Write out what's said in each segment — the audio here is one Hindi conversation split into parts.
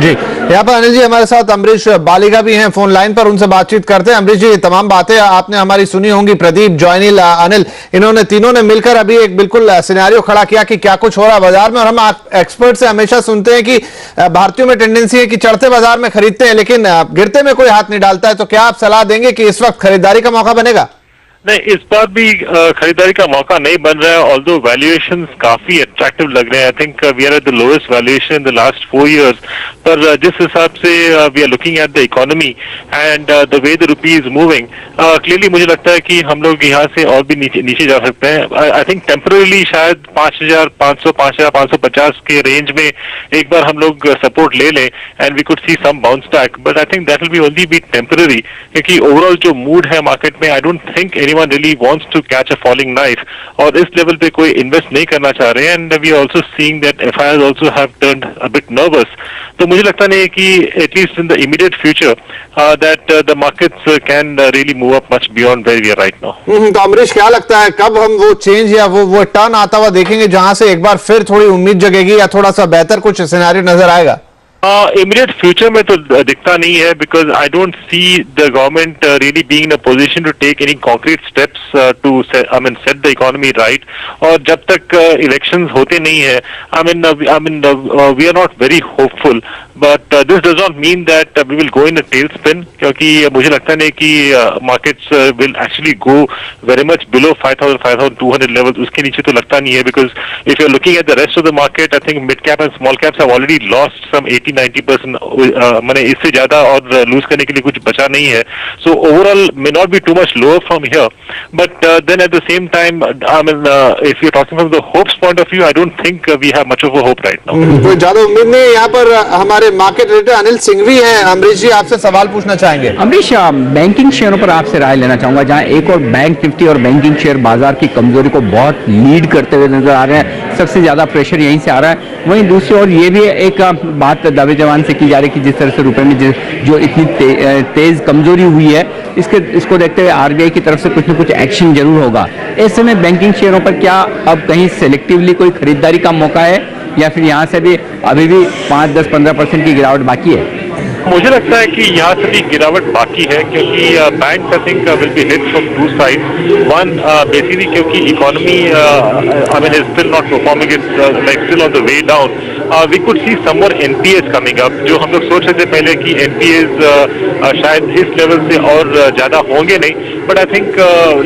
जी, यहाँ पर अनिल जी हमारे साथ अमरीश बालिगा भी हैं फोन लाइन पर, उनसे बातचीत करते हैं। अमरीश जी, तमाम बातें आपने हमारी सुनी होंगी, प्रदीप, जॉयनिल, अनिल, इन्होंने तीनों ने मिलकर अभी एक बिल्कुल सिनेरियो खड़ा किया कि क्या कुछ हो रहा है बाजार में। और हम एक्सपर्ट से हमेशा सुनते हैं कि भारतीयों में टेंडेंसी है कि चढ़ते बाजार में खरीदते हैं लेकिन गिरते में कोई हाथ नहीं डालता है। तो क्या आप सलाह देंगे कि इस वक्त खरीदारी का मौका बनेगा? नहीं, इस बार भी खरीदारी का मौका नहीं बन रहा है, ऑल्दो वैल्यूएशंस काफी अट्रैक्टिव लग रहे हैं। I think we are at the lowest valuation in the last 4 years। पर जिस हिसाब से we are looking at the economy and the way the rupee is moving, clearly मुझे लगता है कि हम लोग यहाँ से और भी नीचे जा सकते हैं। आई थिंक टेम्पररीली शायद 5,500 5,550 के रेंज में एक बार हम लोग सपोर्ट ले लें and we could see some bounce back, but I think that will be only be temporary, क्योंकि ओवरऑल जो मूड है मार्केट में, I don't think anyone really wants to catch a falling knife, और इस लेवल पे कोई इन्वेस्ट नहीं करना चाह रहे हैं। And we are also seeing that FIIs also have turned a bit nervous। तो मुझे लगता नहीं है कि at least in the immediate future that the markets can really move up much beyond where we are right now. तो अमरीश, क्या लगता है कब हम वो चेंज या वो टर्न आता हुआ देखेंगे जहां से एक बार फिर थोड़ी उम्मीद जगेगी या थोड़ा सा बेहतर कुछ सिनेरियो नजर आएगा? इमीडिएट फ्यूचर में तो दिखता नहीं है, because I don't see the government really being in a position to take any concrete steps to set the economy right. और जब तक इलेक्शंस होते नहीं है, we are not very hopeful, but this does not mean that we will go in a tail spin, क्योंकि मुझे लगता नहीं कि markets will actually go very much below 5,200 level. उसके नीचे तो लगता नहीं है, because if you are looking at the rest of the market, I think mid cap and small caps have already lost some 80-90%, मैंने इससे ज्यादा और लूज करने के लिए कुछ बचा नहीं है। So overall may not be too much lower from here, but then at the same time if you talking from the hopes point of view, I don't think we have much of a hope right now. कोई ज्यादा उम्मीद नहीं है। यहाँ पर हमारे मार्केट रेटर अनिल सिंघवी हैं। अमरीश जी, आपसे सवाल पूछना चाहेंगे। अमरीश, बैंकिंग शेयरों पर आपसे राय लेना चाहूंगा, जहां एक और बैंक निफ्टी और बैंकिंग शेयर बाजार की कमजोरी को बहुत लीड करते हुए नजर आ रहे हैं, सबसे ज्यादा प्रेशर यहीं से आ रहा है। वहीं दूसरी ओर ये भी एक बात दावे जवान से की जा रही है कि जिस तरह से रुपए में जो इतनी तेज कमजोरी हुई है, इसको देखते हुए RBI की तरफ से कुछ न कुछ एक्शन जरूर होगा। ऐसे में बैंकिंग शेयरों पर क्या अब कहीं सेलेक्टिवली कोई खरीदारी का मौका है, या फिर यहाँ से भी अभी भी 5, 10, 15% की गिरावट बाकी है? मुझे लगता है कि यहाँ से भी गिरावट बाकी है, क्योंकि bank I think will be hit from 2 sides। One, basically क्योंकि economy I mean is still not performing, it's like still on the way down. We could see some more NPAs coming up, जो हम लोग सोच रहे थे पहले कि NPAs शायद इस लेवल से और ज्यादा होंगे नहीं, but I think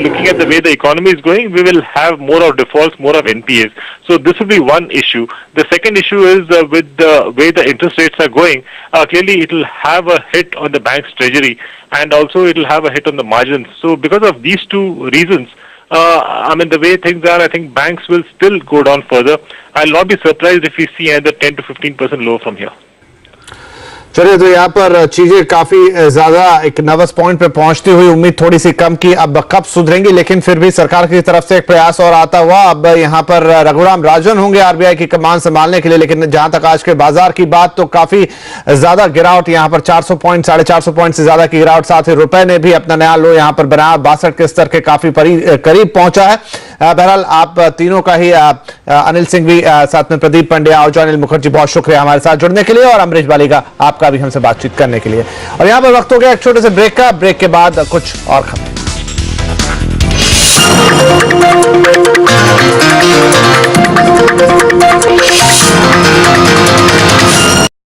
looking at the way the economy is going, we will have more of defaults, more of NPAs. So this will be one issue. The second issue is with the way the interest rates are going, clearly it will have a hit on the bank's treasury, and also it will have a hit on the margins. So because of these two reasons, I mean, the way things are, I think banks will still go down further. I'll not be surprised if we see another 10 to 15% lower from here. चलिए, तो यहाँ पर चीजें काफी ज्यादा एक नर्वस पॉइंट पे पहुंचती हुई उम्मीद थोड़ी सी कम की अब कब सुधरेंगी, लेकिन फिर भी सरकार की तरफ से एक प्रयास और आता हुआ। अब यहाँ पर रघुराम राजन होंगे RBI की कमान संभालने के लिए, लेकिन जहां तक आज के बाजार की बात, तो काफी ज्यादा गिरावट यहाँ पर 400 पॉइंट 450 पॉइंट से ज्यादा की गिरावट। साथ ही रुपए ने भी अपना नया लो यहाँ पर बनाया, 62 के स्तर के काफी करीब पहुंचा है। बहरहाल आप तीनों का ही, अनिल सिंघवी, साथ में प्रदीप पंड्या और जॉयनिल मुखर्जी, बहुत शुक्रिया हमारे साथ जुड़ने के लिए, और अमरीश बालिगा आपका भी हमसे बातचीत करने के लिए। और यहां पर वक्त हो गया एक छोटे से ब्रेक का। ब्रेक के बाद कुछ और खबरें।